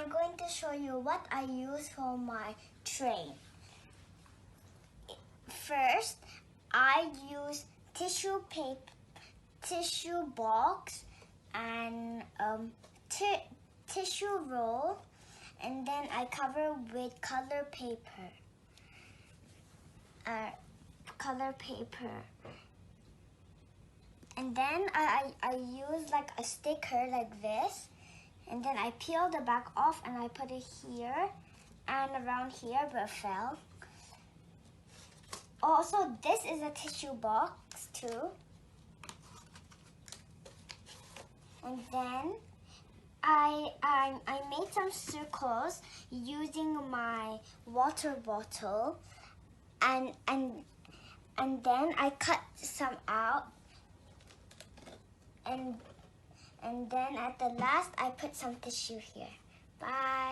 I'm going to show you what I use for my tray. First, I use tissue paper, tissue box, and tissue roll, and then I cover with color paper. And then I use like a sticker like this, and then I peel the back off and I put it here and around here, but it fell. Also, this is a tissue box too. And then I made some circles using my water bottle, and then I cut some out, and then at the last I put some tissue here. Bye.